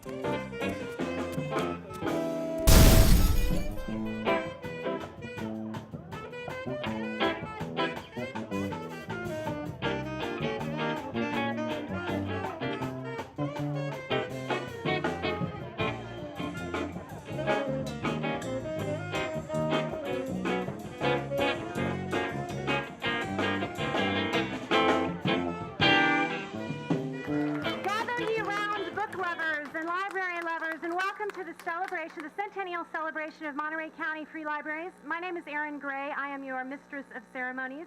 The celebration, the Centennial celebration of Monterey County Free Libraries. My name is Erin Gray. I am your mistress of ceremonies.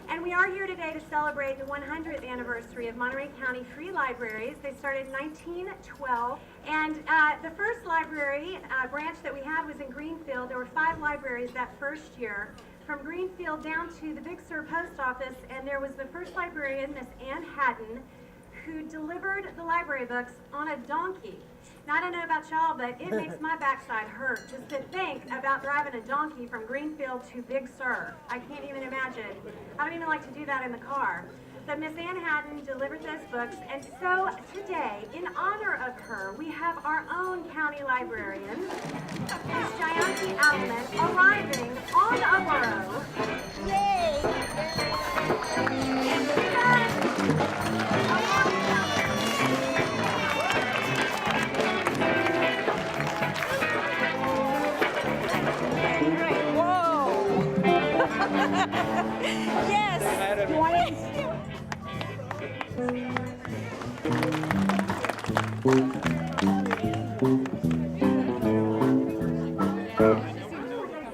And we are here today to celebrate the 100th anniversary of Monterey County Free Libraries. They started in 1912. And the first library branch that we had was in Greenfield. There were 5 libraries that first year. From Greenfield down to the Big Sur post office. And there was the first librarian, Miss Ann Haddon, who delivered the library books on a donkey. Now, I don't know about y'all, but it makes my backside hurt just to think about driving a donkey from Greenfield to Big Sur. I can't even imagine. I don't even like to do that in the car. But Miss Ann Haddon delivered those books, and so today, in honor of her, we have our own county librarian, Miss Jayanti Adelman, arriving on a burro. Yay! Yes. You want it?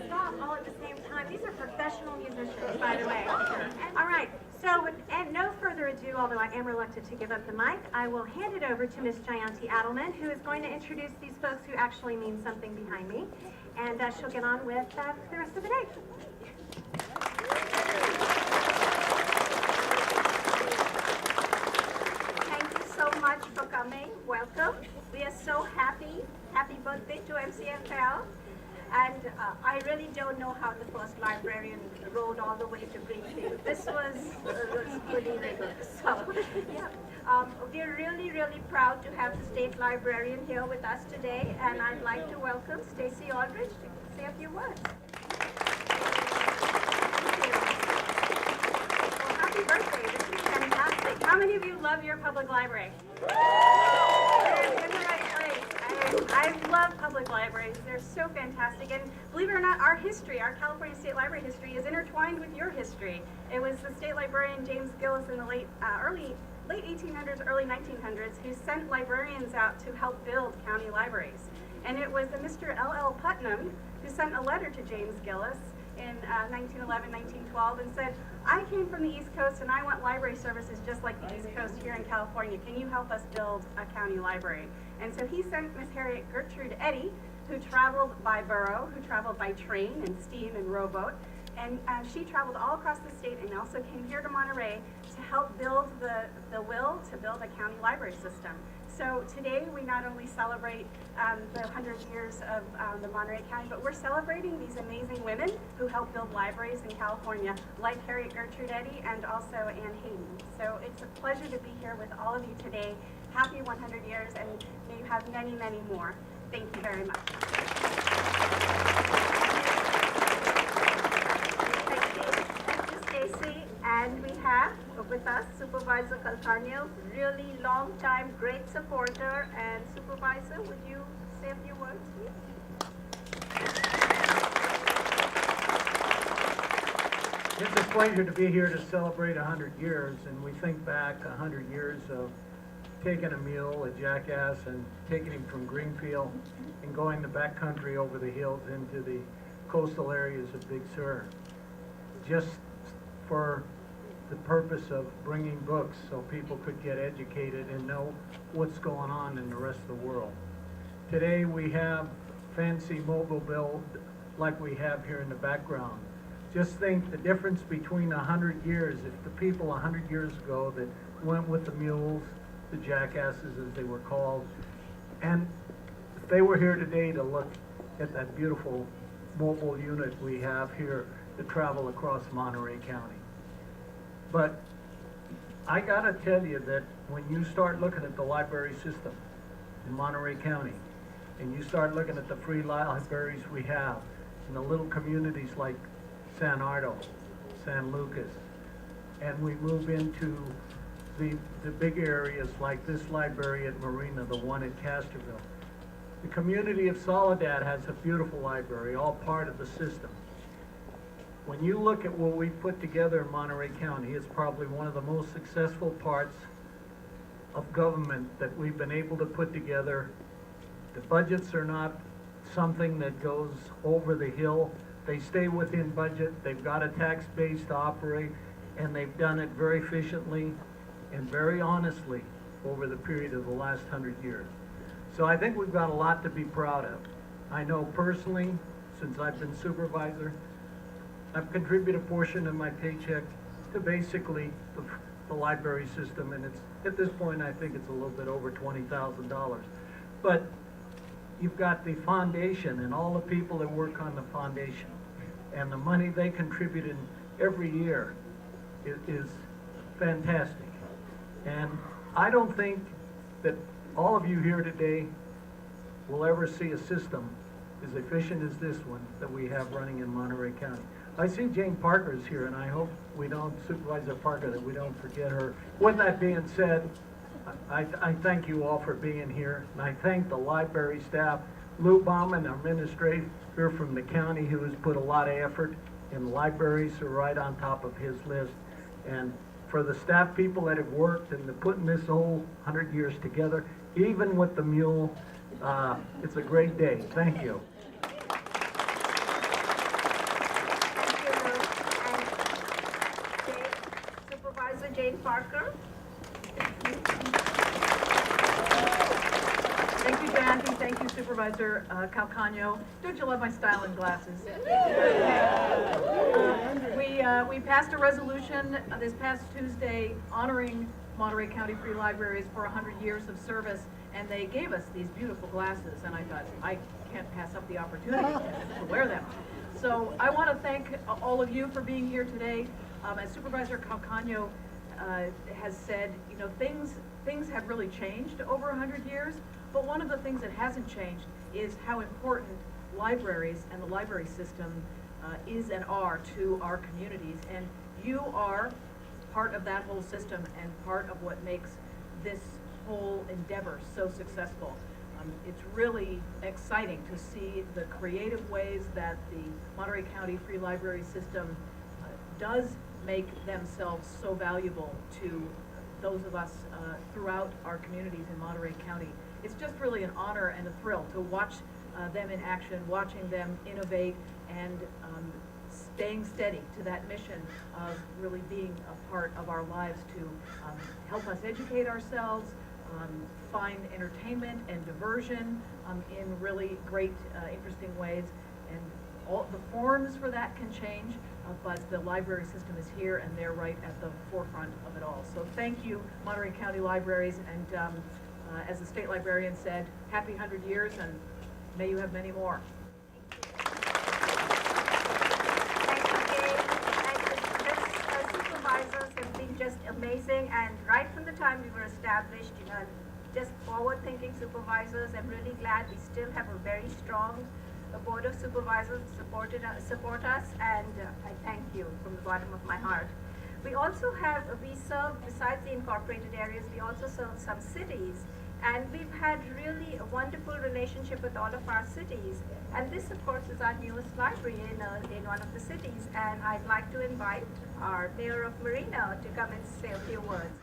Stop all at the same time. These are professional musicians, by the way. All right. So, and no further ado, although I am reluctant to give up the mic, I will hand it over to Miss Jayanti Adelman, who is going to introduce these folks who actually mean something behind me, and she'll get on with the rest of the day. Thank you so much for coming. Welcome. We are so happy. Happy birthday to MCFL. And I really don't know how the first librarian rode all the way to Greenfield. This was pretty rigorous. So, yeah. We're really, really proud to have the state librarian here with us today. And I'd like to welcome Stacy Aldridge to say a few words. Happy birthday. This is fantastic. How many of you love your public library? I love public libraries. They're so fantastic. And believe it or not, our history, our California State Library history, is intertwined with your history. It was the state librarian James Gillis in the late 1800s, early 1900s, who sent librarians out to help build county libraries. And it was Mr. L.L. Putnam who sent a letter to James Gillis in 1911, 1912, and said, I came from the East Coast and I want library services just like the East Coast here in California. Can you help us build a county library? And so he sent Miss Harriet Gertrude Eddy, who traveled by burro, who traveled by train and steam and rowboat, and she traveled all across the state and also came here to Monterey to help build the will to build a county library system. So today we not only celebrate the 100 years of the Monterey County, but we're celebrating these amazing women who helped build libraries in California, like Harriet Gertrude Eddy and also Ann Hayden. So it's a pleasure to be here with all of you today. Happy 100 years, and may you have many, many more. Thank you very much. Thank you, Stacy. And we have with us Supervisor Calcagno, really long time, great supporter. And Supervisor, would you say a few words, please? It's a pleasure to be here to celebrate 100 years, and we think back 100 years of taking a mule, a jackass, and taking him from Greenfield and going the backcountry over the hills into the coastal areas of Big Sur, just for the purpose of bringing books so people could get educated and know what's going on in the rest of the world. Today we have fancy mobile build like we have here in the background. Just think the difference between 100 years, if the people 100 years ago that went with the mules, the jackasses as they were called, and if they were here today to look at that beautiful mobile unit we have here to travel across Monterey County. But I gotta tell you that when you start looking at the library system, in Monterey County, and you start looking at the free libraries we have in the little communities like San Ardo, San Lucas, and we move into the big areas like this library at Marina, the one at Casterville. The community of Soledad has a beautiful library, all part of the system. When you look at what we put together in Monterey County, it's probably one of the most successful parts of government that we've been able to put together. The budgets are not something that goes over the hill. They stay within budget. They've got a tax base to operate, and they've done it very efficiently and very honestly over the period of the last 100 years. So I think we've got a lot to be proud of. I know personally, since I've been supervisor, I've contributed a portion of my paycheck to basically the library system, and it's, at this point, I think it's a little bit over $20,000. But you've got the foundation and all the people that work on the foundation, and the money they contribute in every year is fantastic. And I don't think that all of you here today will ever see a system as efficient as this one that we have running in Monterey County. I see Jane Parker's here, and I hope we don't, Supervisor Parker, that we don't forget her. With that being said, I thank you all for being here, and I thank the library staff, Lou Bauman, our administrator from the county, who has put a lot of effort in libraries, are right on top of his list. And for the staff people that have worked and putting this whole 100 years together, even with the mule, it's a great day. Thank you. Supervisor Jane Parker. Thank you, Jackie. Thank you, Supervisor Calcagno. Don't you love my style and glasses? We passed a resolution this past Tuesday honoring Monterey County Free Libraries for 100 years of service, and they gave us these beautiful glasses, and I thought, I can't pass up the opportunity to wear them. So I want to thank all of you for being here today. As Supervisor Calcagno has said, you know, things have really changed over 100 years, but one of the things that hasn't changed is how important libraries and the library system is and are to our communities. And you are part of that whole system and part of what makes this whole endeavor so successful. It's really exciting to see the creative ways that the Monterey County Free Library system does make themselves so valuable to those of us throughout our communities in Monterey County. It's just really an honor and a thrill to watch them in action, watching them innovate, and staying steady to that mission of really being a part of our lives to help us educate ourselves, find entertainment and diversion in really great, interesting ways. And all the forms for that can change, but the library system is here, and they're right at the forefront of it all. So thank you, Monterey County Libraries, and as the state librarian said, happy 100 years, and may you have many more. Supervisors have been just amazing, and right from the time we were established, you know, just forward-thinking supervisors. I'm really glad we still have a very strong board of supervisors who support us, and I thank you from the bottom of my heart. We also have, we serve, besides the incorporated areas, we also serve some cities, and we've had really a wonderful relationship with all of our cities. And this, of course, is our newest library in one of the cities, and I'd like to invite our Mayor of Marina to come and say a few words.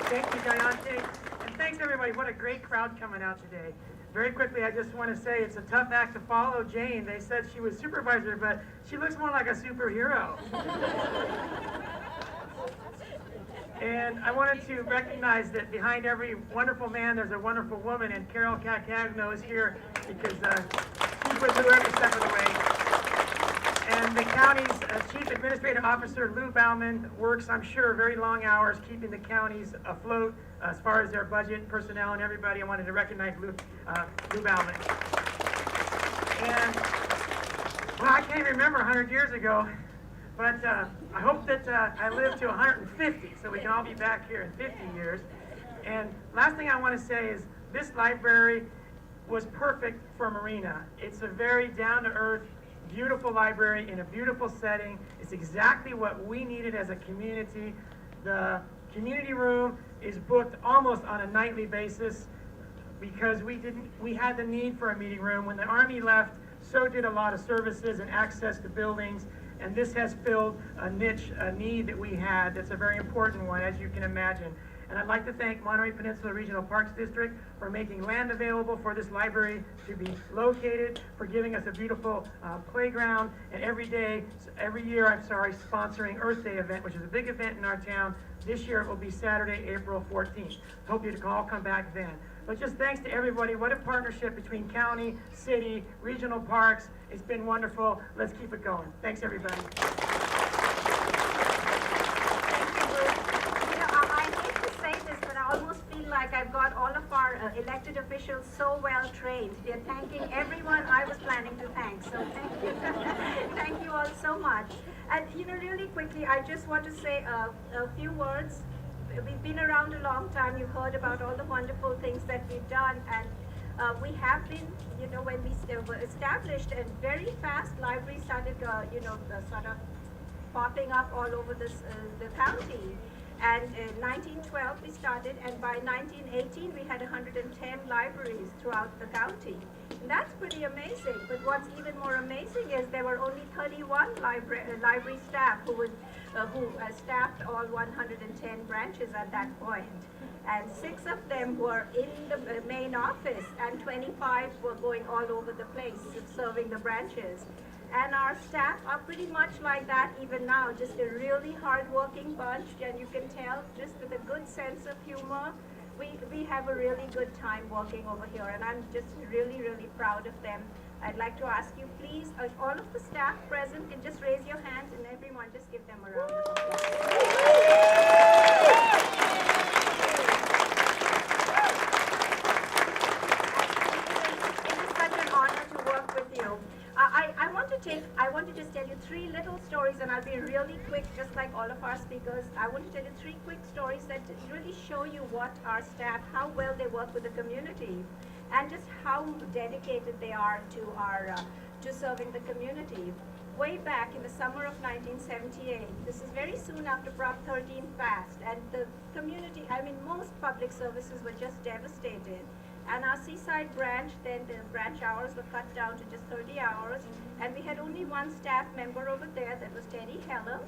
Thank you, Diante, and thanks everybody. What a great crowd coming out today. Very quickly, I just want to say it's a tough act to follow Jane. They said she was supervisor, but she looks more like a superhero. And I wanted to recognize that behind every wonderful man, there's a wonderful woman, and Carol Calcagno is here because she's with Lou every step of the way. And the county's Chief Administrative Officer, Lou Bauman, works, I'm sure, very long hours keeping the counties afloat as far as their budget, personnel, and everybody. I wanted to recognize Lou Bauman. And, well, I can't remember 100 years ago, But I hope that I live to 150, so we can all be back here in 50 years. And last thing I want to say is this library was perfect for Marina. It's a very down-to-earth, beautiful library in a beautiful setting. It's exactly what we needed as a community. The community room is booked almost on a nightly basis because we had the need for a meeting room. When the Army left, so did a lot of services and access to buildings, and this has filled a niche, a need that we had that's a very important one, as you can imagine. And I'd like to thank Monterey Peninsula Regional Parks District for making land available for this library to be located, for giving us a beautiful playground, and every year, sponsoring Earth Day event, which is a big event in our town. This year it will be Saturday, April 14th. Hope you can all come back then. But just thanks to everybody. What a partnership between county, city, regional parks. It's been wonderful. Let's keep it going. Thanks, everybody. Like I've got all of our elected officials so well trained. They're thanking everyone I was planning to thank. So thank you. Thank you all so much. And really quickly, I just want to say a few words. We've been around a long time. You've heard about all the wonderful things that we've done, and we have been, when we were established, and very fast libraries started, sort of popping up all over the county. And in 1912 we started, and by 1918 we had 110 libraries throughout the county. And that's pretty amazing. But what's even more amazing is there were only 31 library staff who staffed all 110 branches at that point. And 6 of them were in the main office, and 25 were going all over the place serving the branches. And our staff are pretty much like that even now, just a really hard-working bunch, and you can tell just with a good sense of humor. We have a really good time working over here, and I'm just really, really proud of them. I'd like to ask you, please, all of the staff present can just raise your hands, and everyone just give them a round of applause. I want to just tell you 3 little stories, and I'll be really quick, just like all of our speakers. I want to tell you 3 quick stories that really show you what our staff, how well they work with the community, and just how dedicated they are to serving the community. Way back in the summer of 1978, this is very soon after Prop 13 passed, and the community, most public services were just devastated. And our Seaside branch, then the branch hours were cut down to just 30 hours. And we had only one staff member over there, that was Teddy Heller.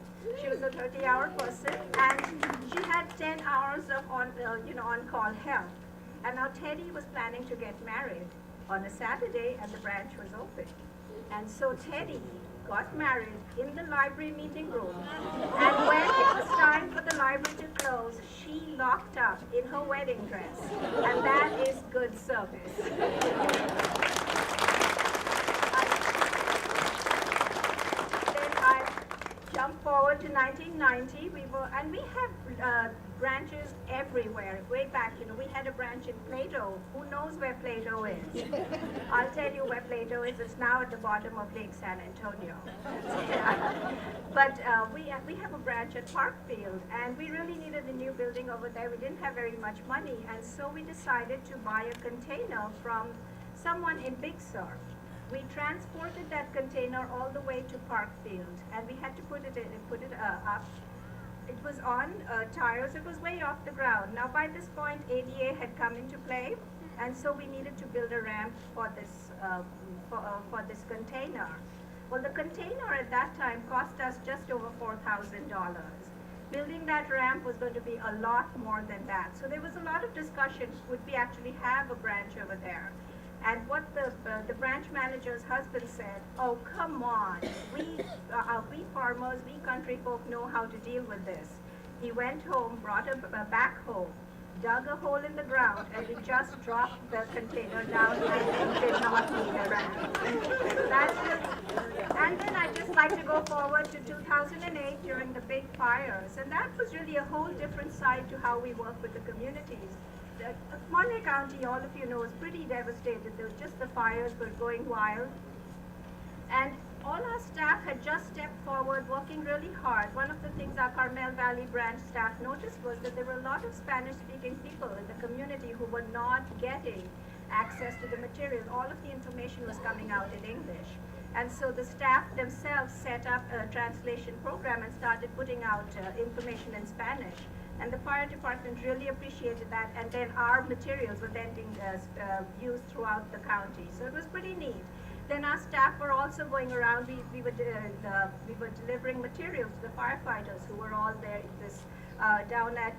She was a 30-hour person, and she had 10 hours of on-call help. And now Teddy was planning to get married on a Saturday, and the branch was open. And so Teddy got married in the library meeting room. And when it was time for the library to close, she locked up in her wedding dress. And that is good service. Then I jump forward to 1990. We have branches everywhere. Way back, we had a branch in Plato. Who knows where Plato is? I'll tell you where Plato is. It's now at the bottom of Lake San Antonio. But we have a branch at Parkfield, and we really needed a new building over there. We didn't have very much money, and so we decided to buy a container from someone in Big Sur. We transported that container all the way to Parkfield, and we had to put it up. It was on tires. It was way off the ground. Now, by this point, ADA had come into play, and so we needed to build a ramp for this container. Well, the container at that time cost us just over $4,000. Building that ramp was going to be a lot more than that. So there was a lot of discussion, would we actually have a branch over there? And what the branch manager's husband said, oh, come on, we farmers, we country folk know how to deal with this. He went home, brought a backhoe, dug a hole in the ground, and we just dropped the container down and did not need a ramp. And then I'd just like to go forward to 2008 during the big fires. And that was really a whole different side to how we work with the communities. Monterey County, all of you know, is pretty devastated. There was just the fires were going wild. And all our staff had just stepped forward, working really hard. One of the things our Carmel Valley branch staff noticed was that there were a lot of Spanish-speaking people in the community who were not getting access to the materials. All of the information was coming out in English. And so the staff themselves set up a translation program and started putting out information in Spanish. And the fire department really appreciated that, and then our materials were then being used throughout the county. So it was pretty neat. Then our staff were also going around. We were delivering materials to the firefighters who were all there in this, down at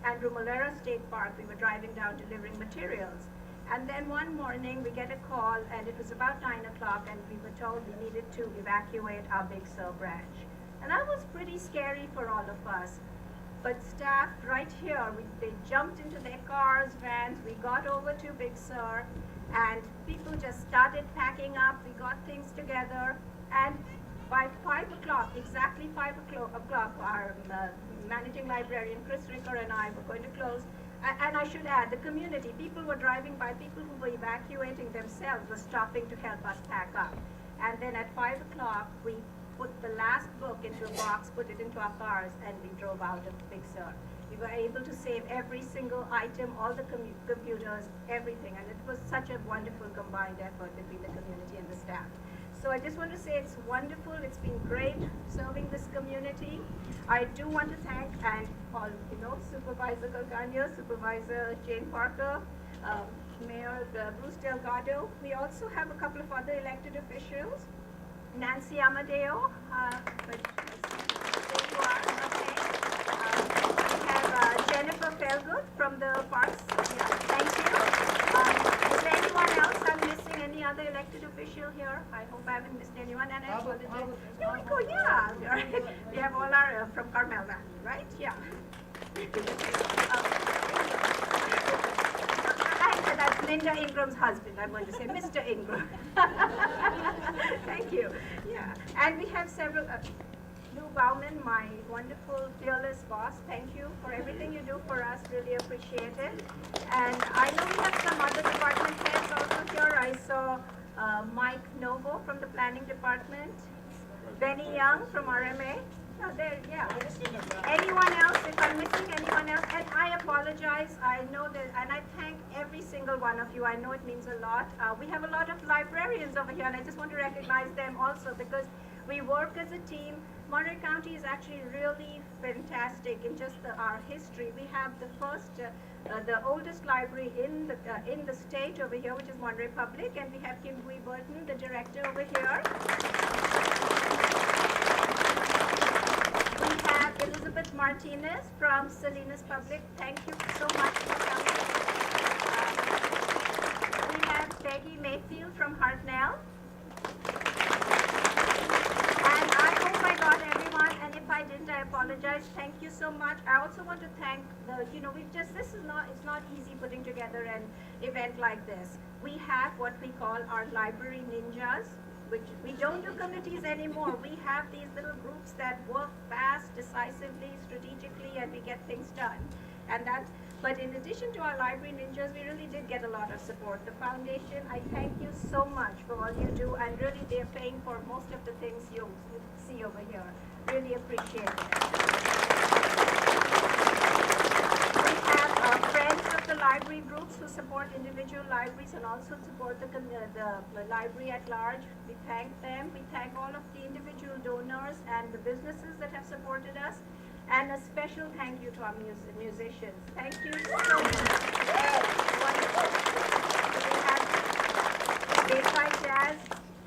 Andrew Molera State Park. We were driving down delivering materials. And then one morning we get a call, and it was about 9 o'clock, and we were told we needed to evacuate our Big Sur branch. And that was pretty scary for all of us. But staff right here, they jumped into their cars, vans, we got over to Big Sur, and people just started packing up. We got things together, and by 5 o'clock, exactly 5 o'clock, our managing librarian, Chris Ricker, and I were going to close. And I should add, the community, people were driving by, people who were evacuating themselves were stopping to help us pack up. And then at 5 o'clock, we put the last book into a box, put it into our cars, and we drove out of Big Sur. We were able to save every single item, all the computers, everything, and it was such a wonderful combined effort between the community and the staff. So I just want to say it's wonderful. It's been great serving this community. I do want to thank all, Supervisor Galgano, Supervisor Jane Parker, Mayor Bruce Delgado. We also have a couple of other elected officials. Nancy Amadeo, there you are, okay. We have Jennifer Felgood from the Parks. Yeah, thank you. Is there anyone else I'm missing? Any other elected official here? I hope I haven't missed anyone. And I apologize. Here we go, yeah. Right. We have all our from Carmel Valley, right? Yeah. That's Linda Ingram's husband. I'm going to say Mr. Ingram. Thank you. Yeah. And we have several. Lou Bauman, my wonderful, fearless boss. Thank you for everything you do for us. Really appreciate it. And I know we have some other department heads also here. I saw Mike Novo from the planning department, Benny Young from RMA. Oh, there, yeah. Anyone else? If I'm missing anyone else, and I apologize. I know that, and I thank every single one of you. I know it means a lot. We have a lot of librarians over here, and I just want to recognize them also because we work as a team. Monterey County is actually really fantastic in just our history. We have the first, the oldest library in the state over here, which is Monterey Public, and we have Kimberly Burton, the director over here. We have Elizabeth Martinez from Salinas Public. Thank you so much for coming. We have Peggy Mayfield from Hartnell. And I hope I got everyone, and if I didn't, I apologize. Thank you so much. I also want to thank it's not easy putting together an event like this. We have what we call our library ninjas, which we don't do committees anymore. We have these little groups that work fast, decisively, strategically, and we get things done. But in addition to our library ninjas, we really did get a lot of support. The foundation, I thank you so much for all you do, and really they're paying for most of the things you see over here. Really appreciate it. We have friends of the library groups who support individual libraries and also support the library at large. We thank them. We thank all of the individual donors and the businesses that have supported us. And a special thank you to our musicians. Thank you so much. Wonderful. We have Bayside Jazz.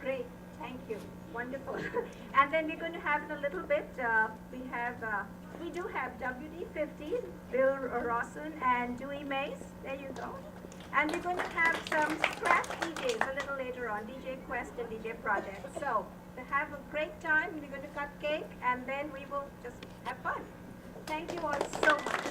Great. Thank you. Wonderful. And then we're going to have in a little bit, we do have WD50, Bill Rawson and Dewey Mace. There you go. And we're going to have some scratch DJs a little later on, DJ Quest and DJ Project. So, to have a great time, we're going to cut cake, and then we will just have fun. Thank you all so much.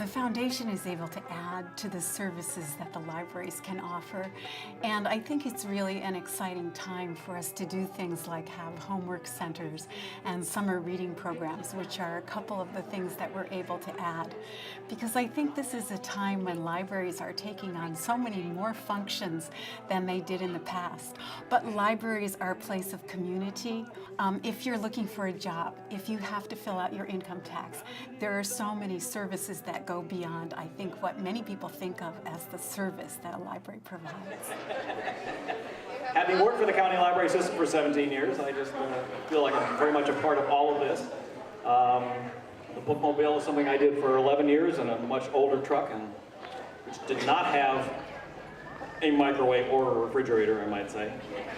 The foundation is able to add to the services that the libraries can offer, and I think it's really an exciting time for us to do things like have homework centers and summer reading programs, which are a couple of the things that we're able to add. Because I think this is a time when libraries are taking on so many more functions than they did in the past. But libraries are a place of community. If you're looking for a job, if you have to fill out your income tax, there are so many services that go beyond, I think, what many people think of as the service that a library provides. Having worked for the county library system for 17 years, I just feel like I'm very much a part of all of this. The bookmobile is something I did for 11 years in a much older truck, and which did not have a microwave or a refrigerator, I might say.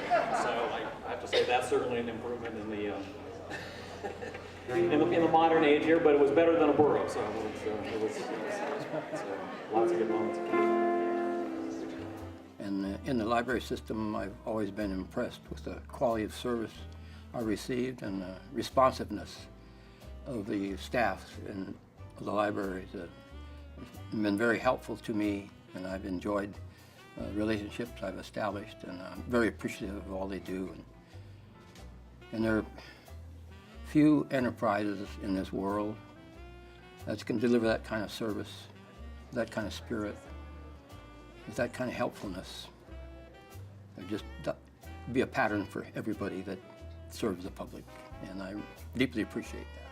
So I have to say that's certainly an improvement in the in the modern age here, but it was better than a burro, so it was lots of good moments. And in the library system, I've always been impressed with the quality of service I received and the responsiveness of the staff in the libraries. It's been very helpful to me, and I've enjoyed relationships I've established, and I'm very appreciative of all they do. And there are few enterprises in this world that can deliver that kind of service, that kind of spirit, with that kind of helpfulness. It just be a pattern for everybody that serves the public, and I deeply appreciate that.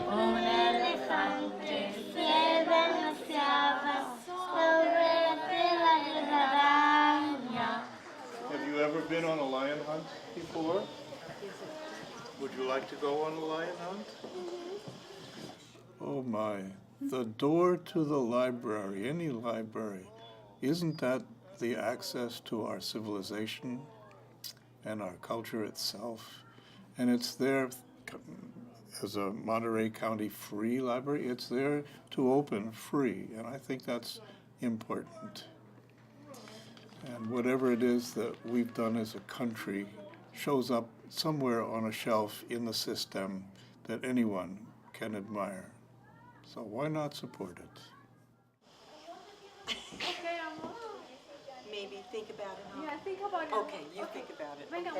Un elefante se balanceaba sobre la telaraña. Have you ever been on a lion hunt before? Would you like to go on a lion hunt? Oh my, the door to the library, any library, isn't that the access to our civilization and our culture itself? And it's there as a Monterey County Free Library, it's there to open free, and I think that's important. And whatever it is that we've done as a country shows up somewhere on a shelf in the system that anyone can admire. So why not support it? Maybe think about it. Yeah, think about it. Okay, you think about it. Venga,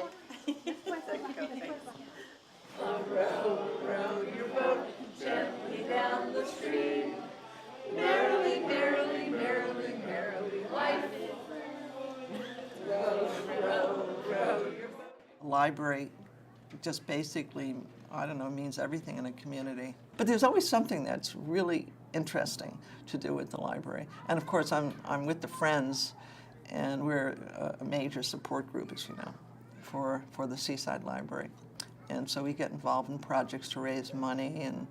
Okay. Row, row your boat gently down the stream. Merrily, merrily, merrily, merrily, life. Row, row, row your boat. Library just basically, I don't know, means everything in a community. But there's always something that's really interesting to do with the library. And of course, I'm with the Friends, and we're a major support group, as you know, for the Seaside Library. And so we get involved in projects to raise money and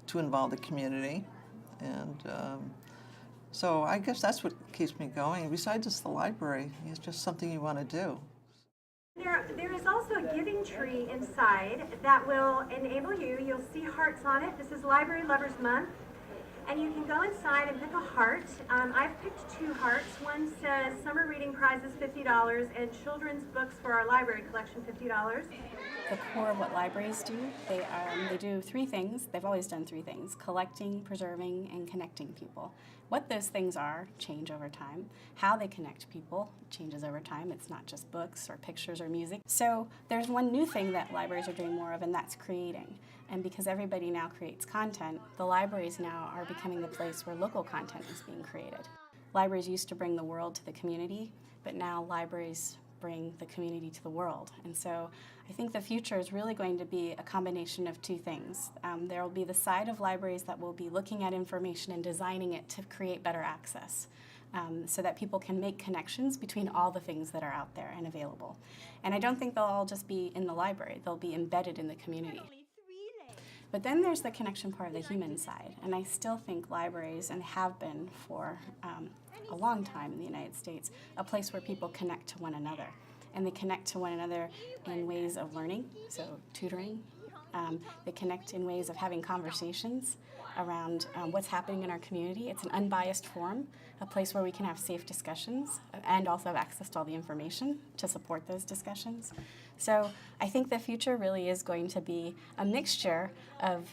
to involve the community. And so I guess that's what keeps me going. Besides just the library, it's just something you want to do. There is also a giving tree inside that will enable you'll see hearts on it. This is Library Lovers Month. And you can go inside and pick a heart. I've picked 2 hearts. One says Summer Reading Prizes $50 and Children's Books for Our Library Collection $50. The core of what libraries do, they do 3 things. They've always done 3 things: collecting, preserving, and connecting people. What those things are change over time. How they connect people changes over time. It's not just books or pictures or music. So there's one new thing that libraries are doing more of, and that's creating. And because everybody now creates content, the libraries now are becoming the place where local content is being created. Libraries used to bring the world to the community, but now libraries bring the community to the world. And so I think the future is really going to be a combination of 2 things. There will be the side of libraries that will be looking at information and designing it to create better access, so that people can make connections between all the things that are out there and available. And I don't think they'll all just be in the library, they'll be embedded in the community. But then there's the connection part of the human side, and I still think libraries, and have been for a long time in the United States, a place where people connect to one another. And they connect to one another in ways of learning, so tutoring. They connect in ways of having conversations around what's happening in our community. It's an unbiased forum, a place where we can have safe discussions and also have access to all the information to support those discussions. So I think the future really is going to be a mixture of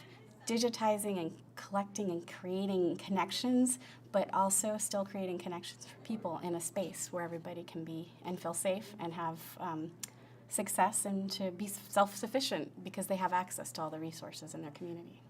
digitizing and collecting and creating connections, but also still creating connections for people in a space where everybody can be and feel safe and have success and to be self-sufficient because they have access to all the resources in their community.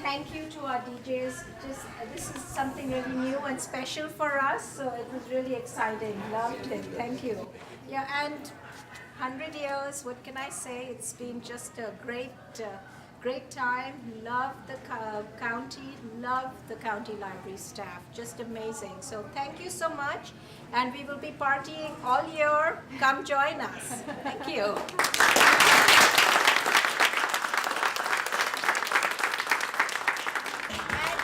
Thank you to our DJs. This is something really new and special for us, so it was really exciting. Loved it. Thank you. Yeah, and 100 years, what can I say? It's been just a great time. Love the county, love the county library staff. Just amazing. So thank you so much, and we will be partying all year. Come join us. Thank you. And